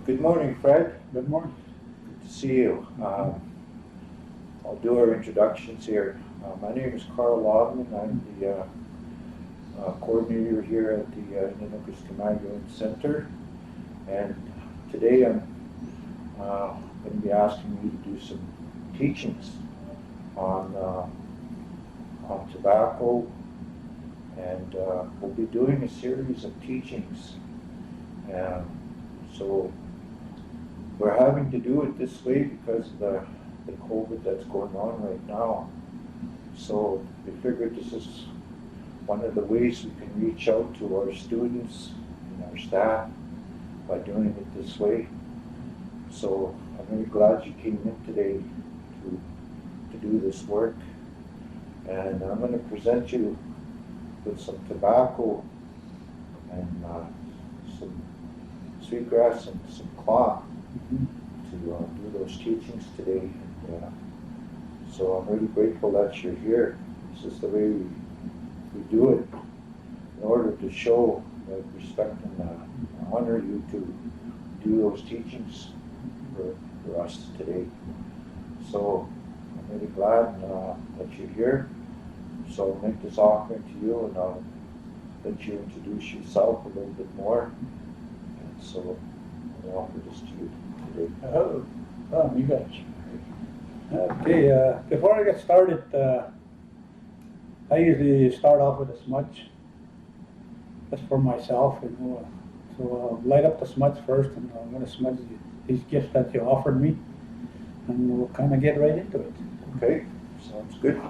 Good morning, Fred. Good morning. Good to see you. I'll do our introductions here. My name is Carl Lodman. I'm the coordinator here at the ininiwi kiskinmawakewin Center. And today I'm going to be asking you to do some teachings on tobacco. And we'll be doing a series of teachings. So we're having to do it this way because of the COVID that's going on right now. So we figured this is one of the ways we can reach out to our students and our staff by doing it this way. So I'm really glad you came in today to do this work. And I'm going to present you with some tobacco and some sweetgrass and some cloth to do those teachings today. And, so I'm really grateful that you're here. This is the way we do it in order to show that respect and honor you to do those teachings for us today. So I'm really glad that you're here. So I'll make this offering to you, and I'll let you introduce yourself a little bit more. And so I'll offer this to you today. You guys. Okay, before I get started, I usually start off with a smudge, just for myself, you know. So I'll light up the smudge first, and I'm going to smudge these gifts that you offered me, and we'll kind of get right into it. Okay, sounds good.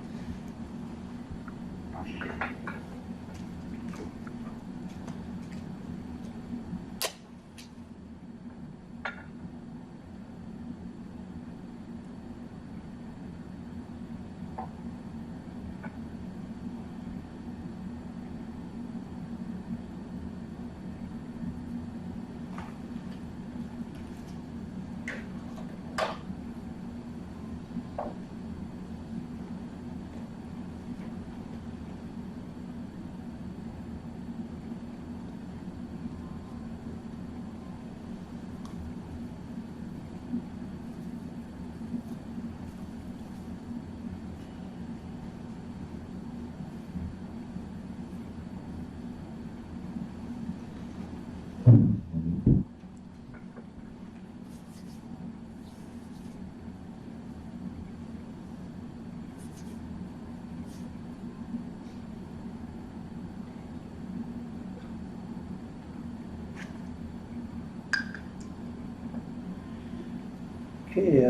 Okay,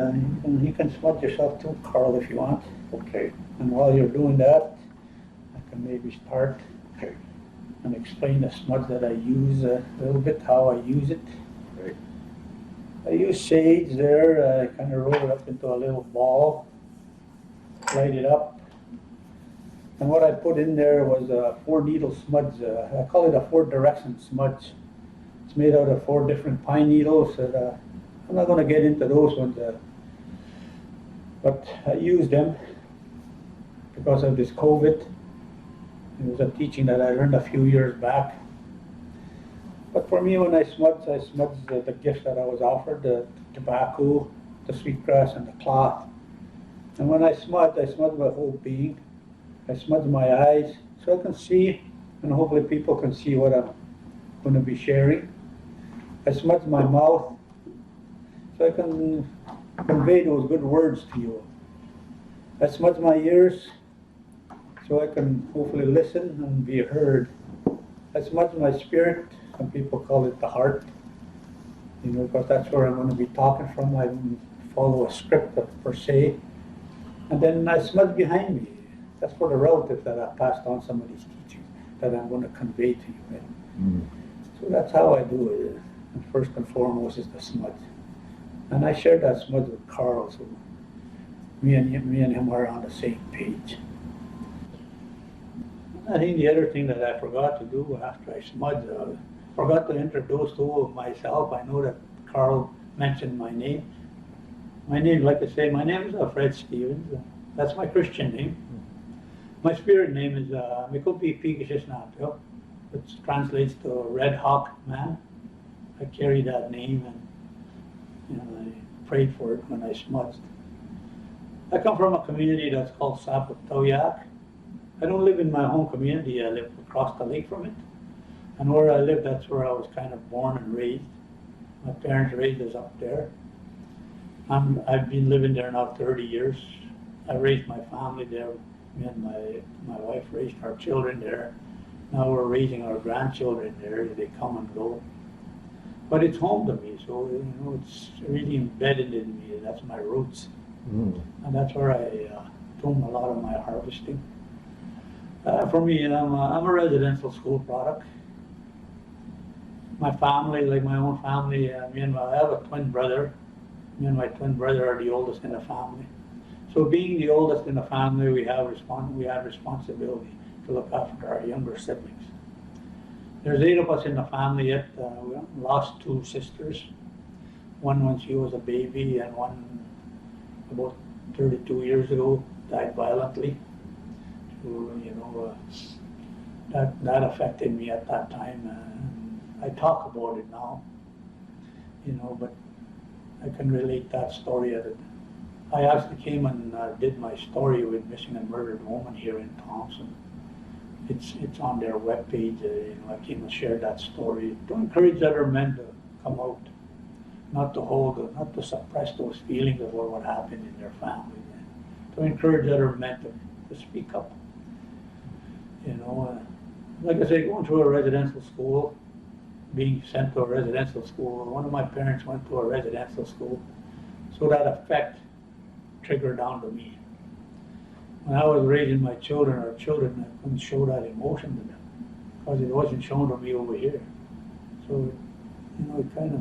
you can smudge yourself too, Carl, if you want. Okay. And while you're doing that, I can maybe start Okay. and explain the smudge that I use a little bit, how I use it. Right. I use sage there. I kind of roll it up into a little ball, light it up. And what I put in there was a 4-needle smudge. I call it a 4-direction smudge. It's made out of 4 different pine needles. I'm not going to get into those ones, but I use them because of this COVID. It was a teaching that I learned a few years back. But for me, when I smudge the gifts that I was offered, the tobacco, the sweetgrass, and the cloth. And when I smudge my whole being. I smudge my eyes so I can see, and hopefully people can see what I'm going to be sharing. I smudge my mouth so I can convey those good words to you. I smudge my ears so I can hopefully listen and be heard. I smudge my spirit. Some people call it the heart, you know, because that's where I'm going to be talking from. I follow a script per se. And then I smudge behind me. That's for the relatives that I've passed on some of these teachings that I'm going to convey to you. Right? So that's how I do it. And first and foremost is the smudge. And I shared that smudge with Carl, so me and him are on the same page. I think the other thing that I forgot to do after I smudged, forgot to introduce to myself. I know that Carl mentioned my name. My name, like I say, my name is Fred Stevens. That's my Christian name. My spirit name is Mikopi which translates to Red Hawk Man. I carry that name, and You know, I prayed for it when I smudged. I come from a community that's called Sapatawiak. I don't live in my home community. I live across the lake from it. And where I live, that's where I was kind of born and raised. My parents raised us up there. I've been living there now 30 years. I raised my family there. Me and my wife raised our children there. Now we're raising our grandchildren there. They come and go. But it's home to me, so you know, it's really embedded in me. That's my roots. And that's where I do a lot of my harvesting. For me, I'm a residential school product. My family, like my own family, I have a twin brother. Me and my twin brother are the oldest in the family. So being the oldest in the family, we have responsibility to look after our younger siblings. There's 8 of us in the family yet. We lost 2 sisters. One when she was a baby, and one about 32 years ago died violently. So, you know, that affected me at that time. I talk about it now, you know, but I can relate that story. I actually came and did my story with Missing and Murdered Woman here in Thompson. It's on their webpage. You know, I came and shared that story to encourage other men to come out, not to suppress those feelings of what happened in their family, to encourage other men to speak up. You know, like I say, going through a residential school, being sent to a residential school. One of my parents went to a residential school, so that effect triggered down to me. When I was raising my children, I couldn't show that emotion to them because it wasn't shown to me over here. So, you know, it kind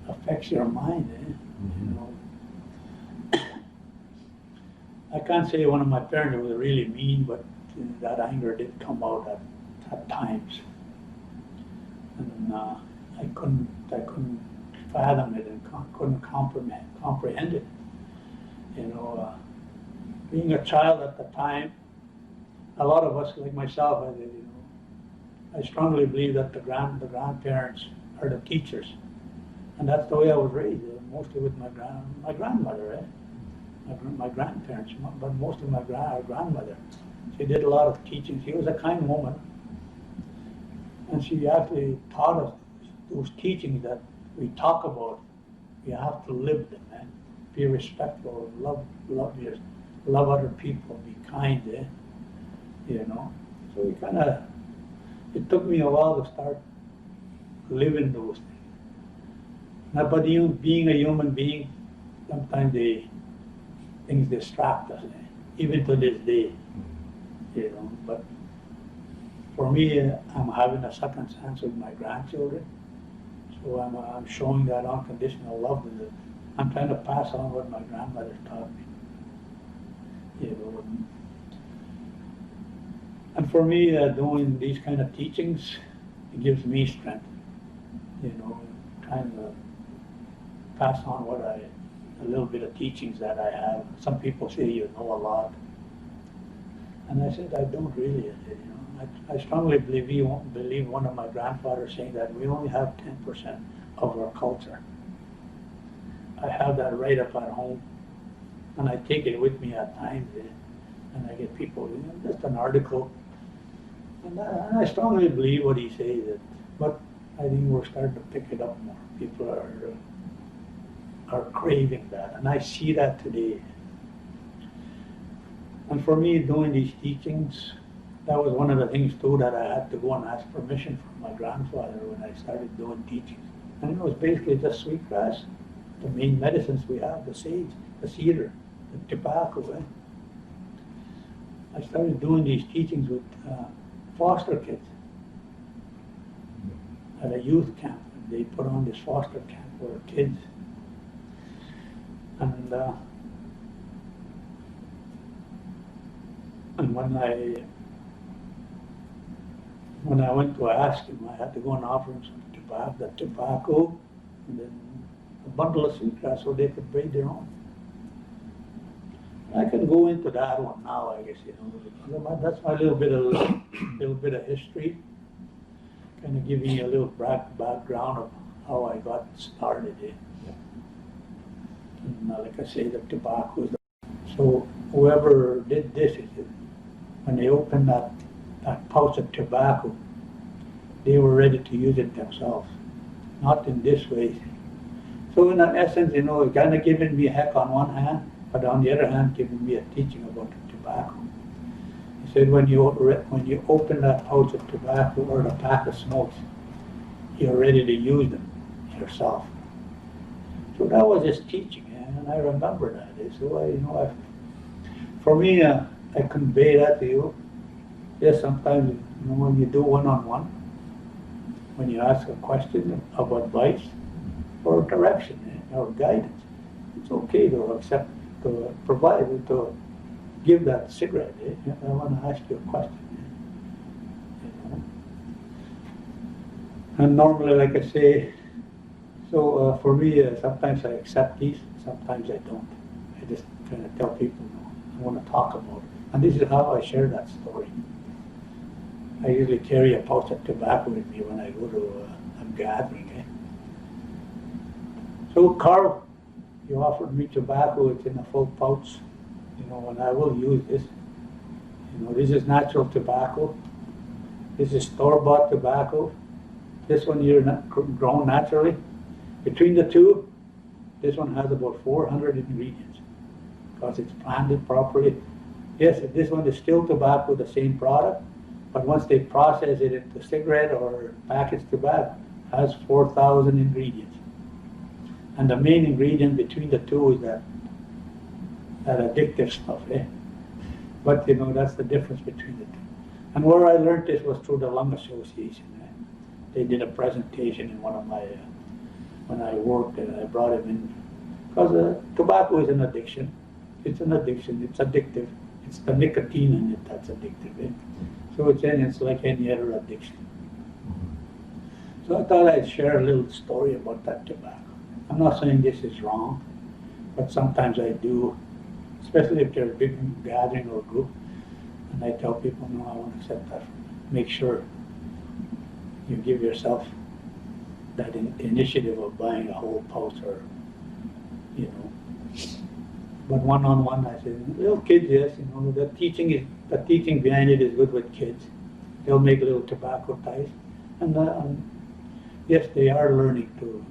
of affects your mind, you know. I can't say one of my parents was really mean, but that anger did come out at times. And I couldn't fathom it and couldn't comprehend it. You know, being a child at the time, a lot of us, like myself, I strongly believe that the grandparents are the teachers, and that's the way I was raised. Mostly with my grandmother, my grandparents, but mostly my grandmother. She did a lot of teaching. She was a kind woman. And she actually taught us those teachings that we talk about. We have to live them, man. Be respectful, love other people, be kind, you know. So it took me a while to start living those things. But being a human being, sometimes things distract us, even to this day, you know. But for me, I'm having a second chance with my grandchildren, so I'm showing that unconditional love to them. I'm trying to pass on what my grandmother taught me, you know. And for me, doing these kind of teachings, it gives me strength, you know, trying to pass on a little bit of teachings that I have. Some people say you know a lot, and I said I don't really, you know. I strongly believe one of my grandfathers saying that we only have 10% of our culture. I have that right up at home, and I take it with me at times, and I get people, you know, just an article, and I strongly believe what he says. But I think we're starting to pick it up more. People are craving that, and I see that today. And for me, doing these teachings, that was one of the things too that I had to go and ask permission from my grandfather when I started doing teachings. And it was basically just sweetgrass, the main medicines we have, the sage, the cedar, the tobacco. I started doing these teachings with foster kids at a youth camp. They put on this foster camp for kids. And when I went to ask him, I had to go and offer him some tobacco, and then a bundle of sweetgrass so they could braid their own. I can go into that one now, I guess, you know. That's my little bit of history, kind of giving you a little background of how I got started. And like I say, the tobacco is so whoever did this, when they opened that pouch of tobacco, they were ready to use it themselves, not in this way. So in essence, you know, it kind of giving me a heck on one hand, but on the other hand, giving me a teaching about the tobacco. He said when you open that pouch of tobacco or the pack of smokes, you're ready to use them yourself. So that was his teaching, and I remember that. So for me, I convey that to you. Yes, sometimes when you do one-on-one, when you ask a question of advice or direction or guidance, it's okay to accept, to provide, to give that cigarette. I want to ask you a question. And normally, like I say, so for me, sometimes I accept these, sometimes I don't. I just kind of tell people, I want to talk about it. And this is how I share that story. I usually carry a pouch of tobacco with me when I go to a gathering. So Carl, you offered me tobacco, it's in a full pouch, and I will use this. This is natural tobacco. This is store-bought tobacco. This one here grown naturally. Between the two, this one has about 400 ingredients because it's planted properly. Yes, this one is still tobacco, the same product, but once they process it into cigarette or packaged tobacco, it has 4,000 ingredients. And the main ingredient between the two is that addictive stuff. But that's the difference between the two. And where I learned this was through the Lung Association. They did a presentation in one of my, when I worked, and I brought him in. Because tobacco is an addiction. It's an addiction. It's addictive. It's the nicotine in it that's addictive. So it's like any other addiction. So I thought I'd share a little story about that tobacco. I'm not saying this is wrong, but sometimes I do, especially if they're a big gathering or group, and I tell people, no, I want to accept that. Make sure you give yourself that initiative of buying a whole pouch or, But one-on-one, I said, little kids, yes, the teaching behind it is good with kids. They'll make little tobacco ties. And yes, they are learning to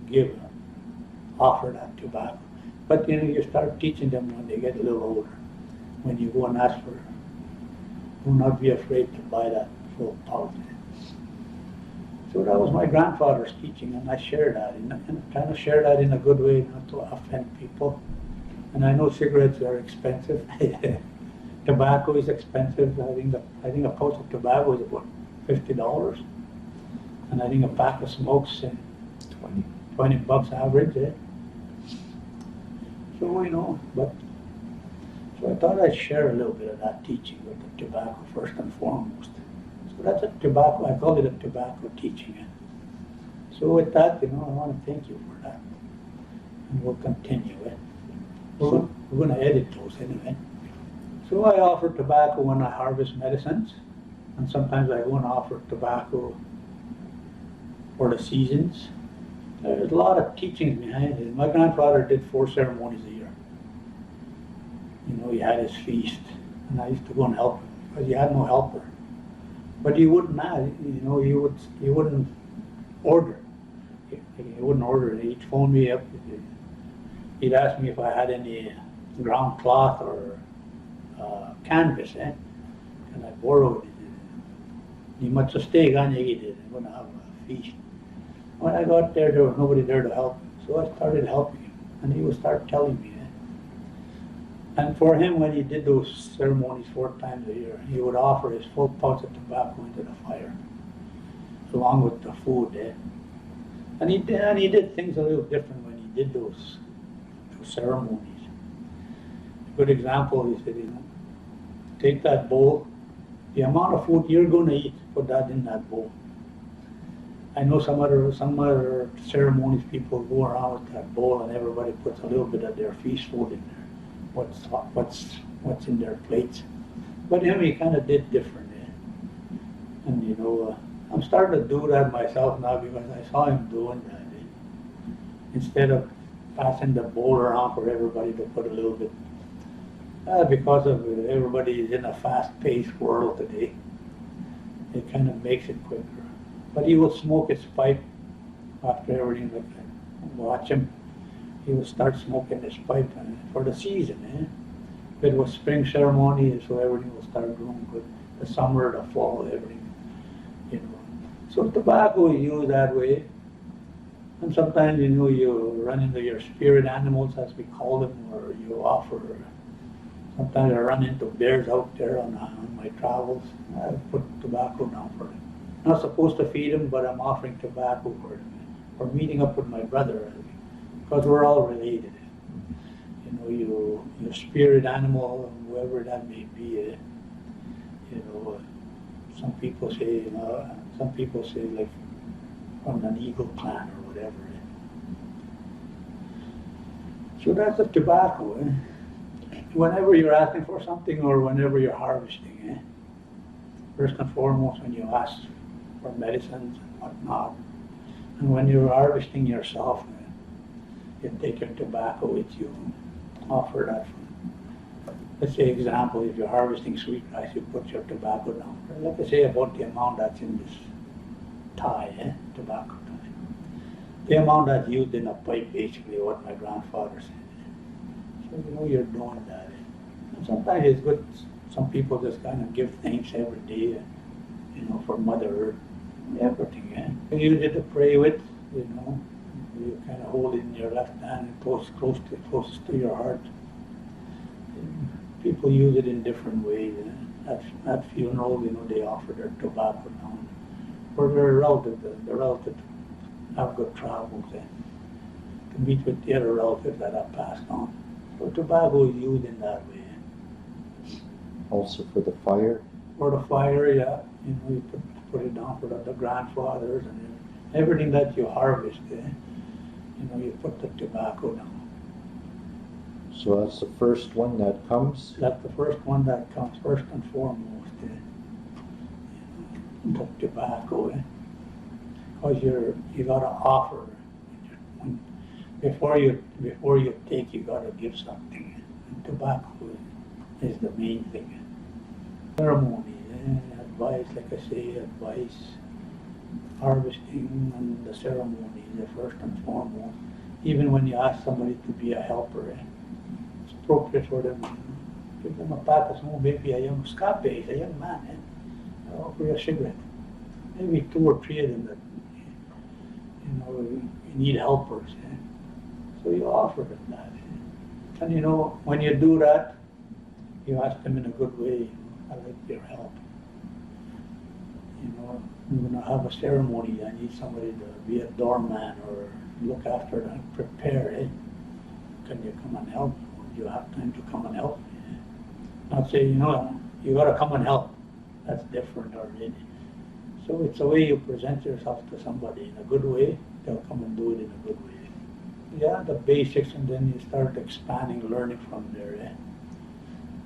offer that tobacco. But you start teaching them when they get a little older. When you go and ask for, do not be afraid to buy that full pouch. So that was my grandfather's teaching, and I share that, and trying to share that in a good way, not to offend people. And I know cigarettes are expensive. Tobacco is expensive. I think a pouch of tobacco is about $50, and I think a pack of smokes $20 average. So so I thought I'd share a little bit of that teaching with the tobacco first and foremost. So that's a tobacco. I call it a tobacco teaching. So with that, I want to thank you for that, and we'll continue it. We're going to edit those anyway. So I offer tobacco when I harvest medicines, and sometimes I go and offer tobacco for the seasons. There's a lot of teachings behind it. My grandfather did 4 ceremonies a year. He had his feast, and I used to go and help him because he had no helper. But he wouldn't ask, he wouldn't order. He wouldn't order. He'd phone me up. He'd ask me if I had any ground cloth or canvas, and I borrowed it. He must have stayed on it. I'm going to have a feast. When I got there was nobody there to help him. So I started helping him, and he would start telling me. And for him, when he did those ceremonies 4 times a year, he would offer his full pouch of tobacco into the fire, along with the food. And he did things a little different when he did those ceremonies. A good example, he said, take that bowl, the amount of food you're going to eat, put that in that bowl. I know some other ceremonies, people go around with that bowl and everybody puts a little bit of their feast food in there. What's in their plates. But him, he kind of did different. And I'm starting to do that myself now because I saw him doing that. instead of passing the bowl around for everybody to put a little bit. Because of everybody is in a fast-paced world today, it kind of makes it quicker. But he would smoke his pipe after everything like that. Watch him. He would start smoking his pipe for the season. If it was spring ceremony, so everything will start growing good. The summer, the fall, everything, you know. So tobacco is used that way. And sometimes, you know, you run into your spirit animals, as we call them, or you offer. Sometimes I run into bears out there on my travels. I put tobacco down for them. Not supposed to feed them, but I'm offering tobacco for them. Or meeting up with my brother, because we're all related. You know, your spirit animal, whoever that may be. You know, some people say, like from an eagle clan or whatever. So that's the tobacco. Whenever you're asking for something or whenever you're harvesting, first and foremost, when you ask for medicines and whatnot, and when you're harvesting yourself, you take your tobacco with you, offer that. Let's say, example, if you're harvesting sweetgrass, you put your tobacco down. Like I say about the amount that's in this tie, tobacco tie. The amount that's used in a pipe, basically, what my grandfather said. So, you know, you're doing that. And sometimes it's good. Some people just kind of give thanks every day, you know, for Mother Earth, everything. You use it to pray with, you know. You kind of hold it in your left hand and close to your heart. People use it in different ways. At funeral, you know, they offer their tobacco down. For their relatives, have good travels to meet with the other relatives that have passed on. So tobacco is used in that way. Also for the fire? For the fire, yeah. You know, you put it down for the grandfathers and everything that you harvest, you know, you put the tobacco down. So that's the first one that comes? That's the first one that comes, first and foremost, the tobacco, because you gotta offer. Before you take, you gotta give something. And tobacco is the main thing. Ceremony, advice, like I say, advice, harvesting and the ceremony, the first and foremost. Even when you ask somebody to be a helper, it's appropriate for them. Give them a pack of smoke, maybe a young scape, a young man, offer a cigarette. Maybe 2 or 3 of them that, you know, you need helpers. So you offer them that. And you know, when you do that, you ask them in a good way, I like your help. You know, I'm going to have a ceremony, I need somebody to be a doorman or look after and prepare it. Can you come and help? Do you have time to come and help? Not say, you know, you got to come and help. That's different already. So it's a way you present yourself to somebody in a good way, they'll come and do it in a good way. Yeah, the basics, and then you start expanding, learning from there.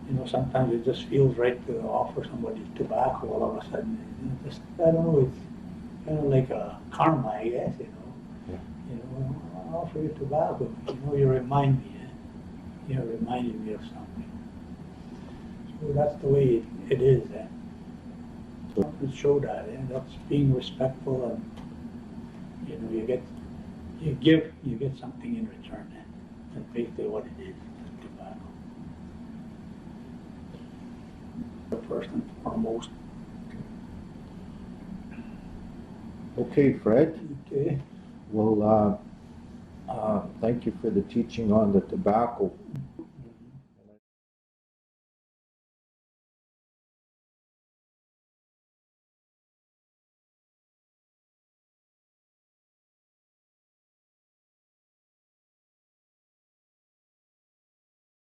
You know, sometimes it just feels right to offer somebody tobacco all of a sudden. You know, just, I don't know, it's kind of like a karma, I guess, you know. Yeah. You know, I'll offer you tobacco. You know, you remind me. You're reminding me of something. So that's the way it is. To show that, that's being respectful, and you know, you get something in return. That's basically what it is. Tobacco. First and foremost. Okay, Fred. Okay. Well, thank you for the teaching on the tobacco.